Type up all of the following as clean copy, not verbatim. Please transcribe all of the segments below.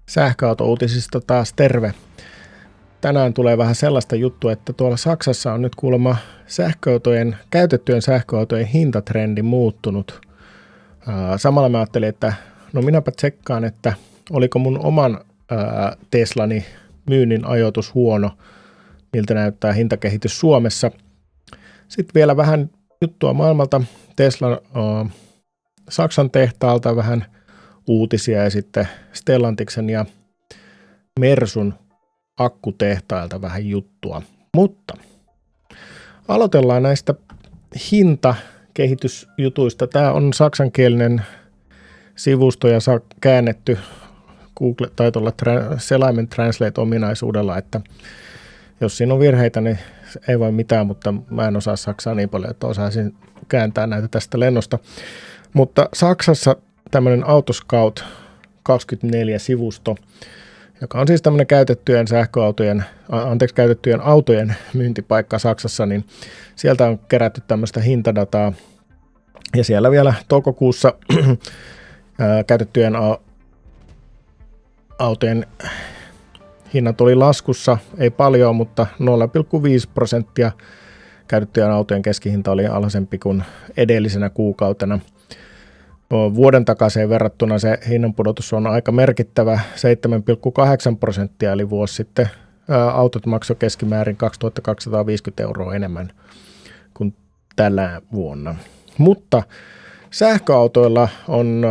Sähköauto-uutisista taas terve. Tänään tulee vähän sellaista juttua, että tuolla Saksassa on nyt kuulemma käytettyjen sähköautojen hintatrendi muuttunut. Samalla mä ajattelin, että no minäpä tsekkaan, että oliko mun oman Teslani myynnin ajoitus huono, miltä näyttää hintakehitys Suomessa. Sitten vielä vähän juttua maailmalta, Tesla Saksan tehtaalta vähän uutisia ja sitten Stellantiksen ja Mersun akkutehtailta vähän juttua. Mutta aloitellaan näistä hintakehitysjutuista. Tämä on saksankielinen sivusto ja käännetty Google tai tuolla selaimen Translate-ominaisuudella, että jos siinä on virheitä, niin ei voi mitään, mutta mä en osaa saksaa niin paljon, että osaisin kääntää näitä tästä lennosta. Mutta Saksassa tämmöinen Autoscout 24-sivusto, joka on siis tämmöinen käytettyjen autojen myyntipaikka Saksassa, niin sieltä on kerätty tämmöistä hintadataa. Ja siellä vielä toukokuussa käytettyjen autojen hinnat oli laskussa, ei paljon, mutta 0,5%. Käytettyjen autojen keskihinta oli alhaisempi kuin edellisenä kuukautena. Vuoden takaiseen verrattuna se hinnanpudotus on aika merkittävä, 7,8%, eli vuosi sitten autot maksoi keskimäärin 2250 € enemmän kuin tällä vuonna. Mutta sähköautoilla on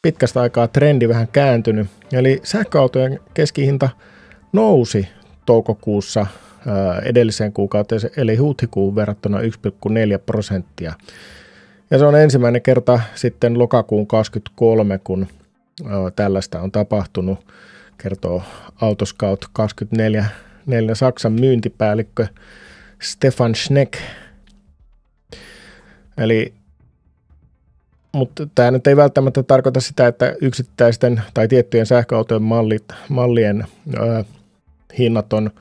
pitkästä aikaa trendi vähän kääntynyt, eli sähköautojen keskihinta nousi toukokuussa edelliseen kuukauteen, eli huhtikuun verrattuna 1,4%. Ja se on ensimmäinen kerta sitten lokakuun 23, kun tällaista on tapahtunut, kertoo Autoscout 24 Saksan myyntipäällikkö Stefan Schneck. Mutta tämä nyt ei välttämättä tarkoita sitä, että yksittäisten tai tiettyjen sähköautojen mallien hinnat on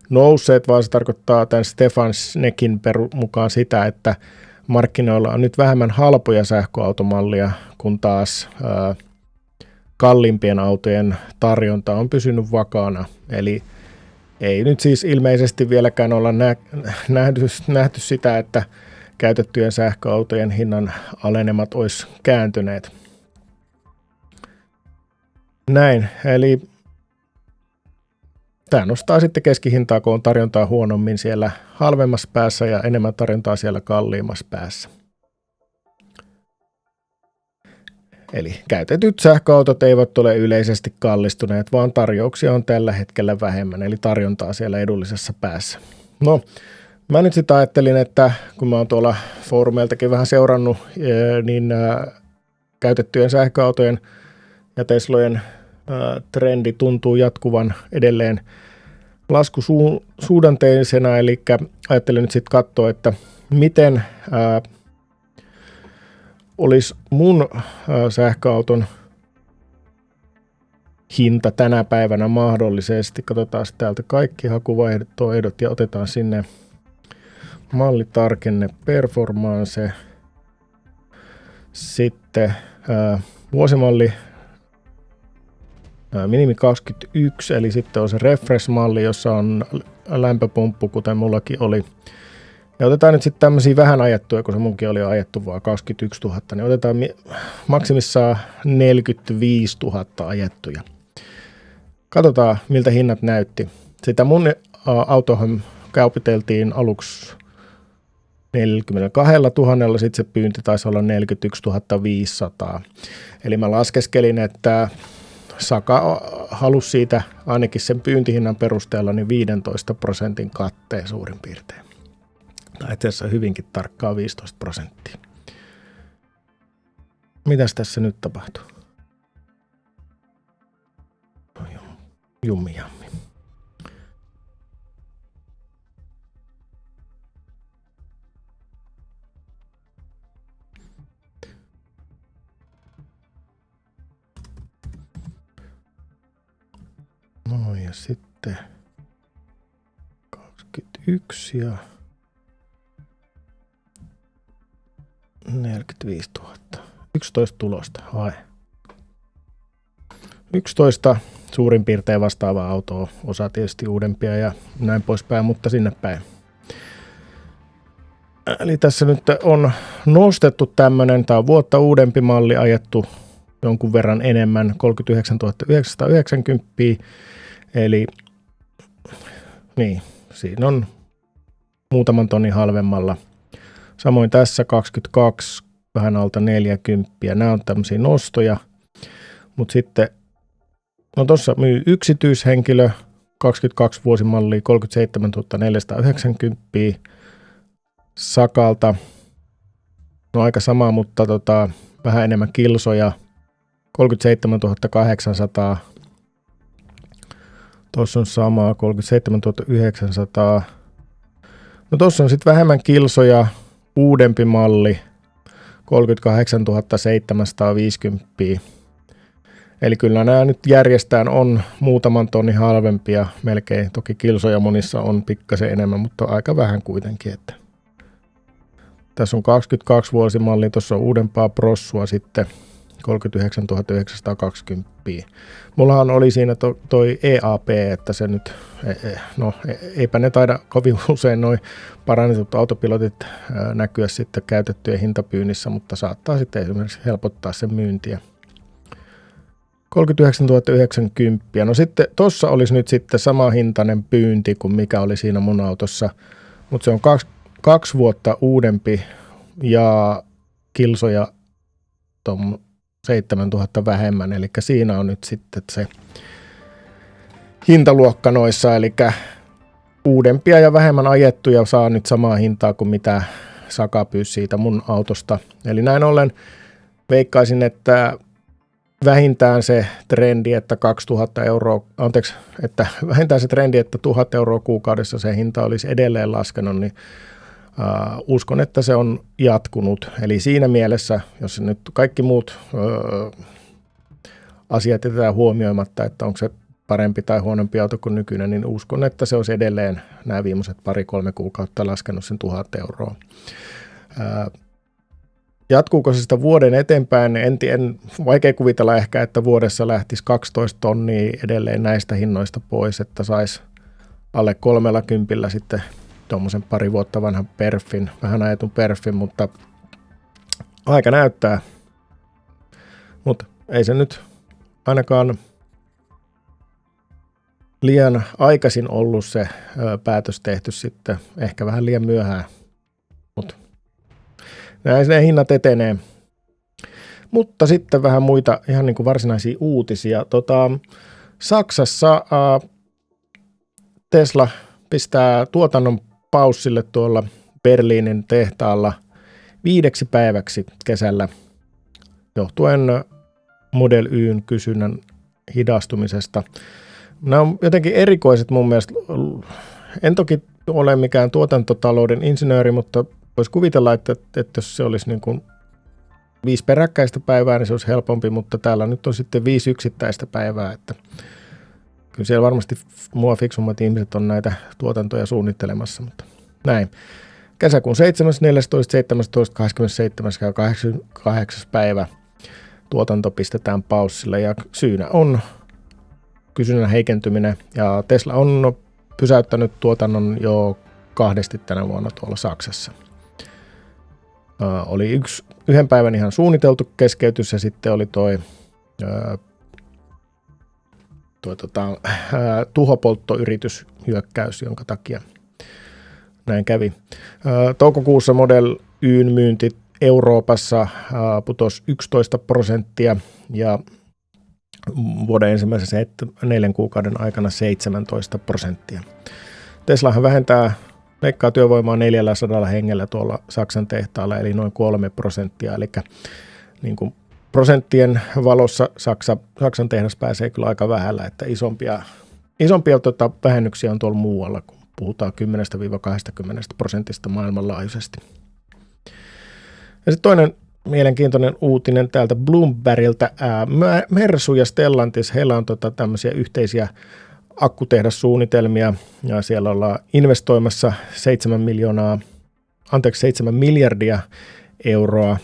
nousseet, vaan se tarkoittaa tämän Stefan Schneckin mukaan sitä, että markkinoilla on nyt vähemmän halpoja sähköautomallia, kun taas kalliimpien autojen tarjonta on pysynyt vakaana. Eli ei nyt siis ilmeisesti vieläkään olla nähty sitä, että käytettyjen sähköautojen hinnan alenemat olisi kääntyneet. Näin, eli tämä nostaa sitten keskihintaa, kun on tarjontaa huonommin siellä halvemmassa päässä ja enemmän tarjontaa siellä kalliimmassa päässä. Eli käytetyt sähköautot eivät ole yleisesti kallistuneet, vaan tarjouksia on tällä hetkellä vähemmän, eli tarjontaa siellä edullisessa päässä. No, mä nyt sitten ajattelin, että kun mä oon tuolla foorumeiltakin vähän seurannut, niin käytettyjen sähköautojen ja Teslojen trendi tuntuu jatkuvan edelleen laskusuhdanteisena, eli ajattelin nyt sitten katsoa, että miten olisi mun sähköauton hinta tänä päivänä mahdollisesti. Katsotaan täältä kaikki hakuvaihtoehdot ja otetaan sinne mallitarkenne performance, sitten vuosimalli minimi 21, eli sitten on se refresh-malli, jossa on lämpöpumppu, kuten mullakin oli. Ja otetaan nyt sitten tämmöisiä vähän ajettuja, kun se munkin oli ajettu vaan 21 000, niin otetaan maksimissaan 45 000 ajettuja. Katsotaan, miltä hinnat näytti. Sitä mun autohan kaupiteltiin aluksi 42 000, sitten se pyynti taisi olla 41 500. Eli mä laskeskelin, että Saka halusi siitä ainakin sen pyyntihinnan perusteella niin 15% katteen suurin piirtein. Tai itse asiassa hyvinkin tarkkaa 15%. Mitäs tässä nyt tapahtuu? Jummi. No ja sitten 21 ja 45 000. 11 tulosta, hae. 11 suurin piirtein vastaavaa autoa, osa tietysti uudempia ja näin poispäin, mutta sinne päin. Eli tässä nyt on nostettu tämmöinen, tämä on vuotta uudempi malli, ajettu jonkun verran enemmän, 39 990, eli niin, siinä on muutaman tonnin halvemmalla. Samoin tässä 22, vähän alta 40, nämä on tämmöisiä nostoja, mutta sitten, no tuossa myy yksityishenkilö, 22 vuosimallia, 37 490, Sakalta, no aika sama, mutta vähän enemmän kilsoja, 37 800, tuossa on samaa, 37 900, no tuossa on sitten vähemmän kilsoja, uudempi malli, 38 750, eli kyllä nämä nyt järjestään on muutaman tonnin halvempia, melkein, toki kilsoja monissa on pikkasen enemmän, mutta aika vähän kuitenkin, että tässä on 22 vuosimalli, tuossa on uudempaa prossua sitten 39 920. Mullahan oli siinä toi EAP, että se nyt, eipä ne taida kovin usein noin parannetut autopilotit näkyä sitten käytettyjen hintapyynnissä, mutta saattaa sitten esimerkiksi helpottaa sen myyntiä. 39 910. No sitten tuossa olisi nyt sitten sama hintainen pyynti kuin mikä oli siinä mun autossa, mutta se on 2 vuotta uudempi ja kilsoja 7000 vähemmän, eli siinä on nyt sitten se hintaluokka noissa, eli uudempia ja vähemmän ajettuja saa nyt samaa hintaa kuin mitä Saka pyysi siitä mun autosta. Eli näin ollen veikkaisin, että vähintään se trendi, että 1000 euroa kuukaudessa se hinta olisi edelleen laskenut, niin uskon, että se on jatkunut. Eli siinä mielessä, jos nyt kaikki muut asiat jätetään huomioimatta, että onko se parempi tai huonompi auto kuin nykyinen, niin uskon, että se olisi edelleen nämä viimeiset 2-3 kuukautta laskenut sen 1000 euroa. Jatkuuko se sitä vuoden eteenpäin? En vaikea kuvitella ehkä, että vuodessa lähtisi 12 tonnia edelleen näistä hinnoista pois, että saisi alle 30 sitten tuommoisen pari vuotta vanhan perfin, vähän ajetun perfin, mutta aika näyttää. Mutta ei se nyt ainakaan liian aikaisin ollut se päätös tehty sitten, ehkä vähän liian myöhään, mutta näin ne hinnat etenee. Mutta sitten vähän muita ihan niin kuin varsinaisia uutisia. Saksassa Tesla pistää tuotannon paussille tuolla Berliinin tehtaalla 5 päiväksi kesällä johtuen Model Yn kysynnän hidastumisesta. Nämä on jotenkin erikoiset mun mielestä. En toki ole mikään tuotantotalouden insinööri, mutta voisi kuvitella, että jos se olisi niin kuin 5 peräkkäistä päivää, niin se olisi helpompi, mutta täällä nyt on sitten 5 yksittäistä päivää, että kyllä siellä varmasti mua fiksummat ihmiset on näitä tuotantoja suunnittelemassa, mutta näin. Kesäkuun 7., 14., 17., 27. ja 8. päivä tuotanto pistetään paussille ja syynä on kysynnän heikentyminen ja Tesla on pysäyttänyt tuotannon jo 2 tänä vuonna tuolla Saksassa. Oli yhden päivän ihan suunniteltu keskeytys ja sitten oli tuhopolttoyrityshyökkäys, jonka takia näin kävi. Toukokuussa Model Yn myynti Euroopassa putosi 11% ja vuoden ensimmäisen 4 kuukauden aikana 17%. Teslahan leikkaa työvoimaa 400 hengellä tuolla Saksan tehtaalla, eli noin 3%. Eli niin kuin prosenttien valossa Saksan tehdas pääsee kyllä aika vähällä, että isompia vähennyksiä on tuolla muualla, kun puhutaan 10-20% maailmanlaajuisesti. Ja sitten toinen mielenkiintoinen uutinen täältä Bloombergiltä. Mersu ja Stellantis, heillä on tämmöisiä yhteisiä akkutehdassuunnitelmia ja siellä ollaan investoimassa 7 miljardia euroa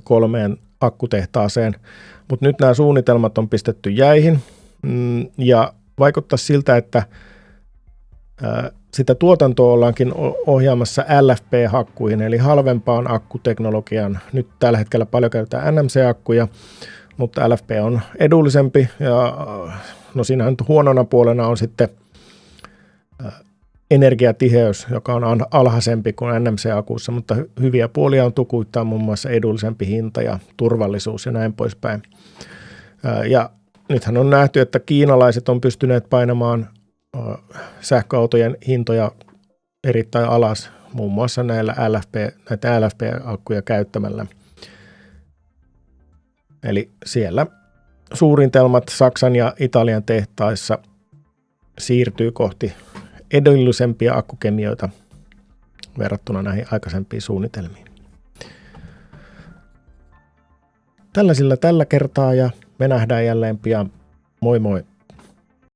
3 akkutehtaaseen. Mutta nyt nämä suunnitelmat on pistetty jäihin ja vaikuttaa siltä, että sitä tuotantoa ollaankin ohjaamassa LFP-hakkuihin, eli halvempaan akkuteknologiaan. Nyt tällä hetkellä paljon käytetään NMC-akkuja, mutta LFP on edullisempi, ja no siinä nyt huonona puolena on sitten energiatiheys, joka on alhaisempi kuin NMC-akuissa, mutta hyviä puolia on tukuittaa muun muassa edullisempi hinta ja turvallisuus ja näin poispäin. Ja nythän on nähty, että kiinalaiset on pystyneet painamaan sähköautojen hintoja erittäin alas, muun muassa näitä LFP-akkuja käyttämällä. Eli siellä suurintelmat Saksan ja Italian tehtaissa siirtyy kohti edullisempia akkukemioita verrattuna näihin aikaisempiin suunnitelmiin. Tällaisilla tällä kertaa ja me nähdään jälleen pian. Moi moi!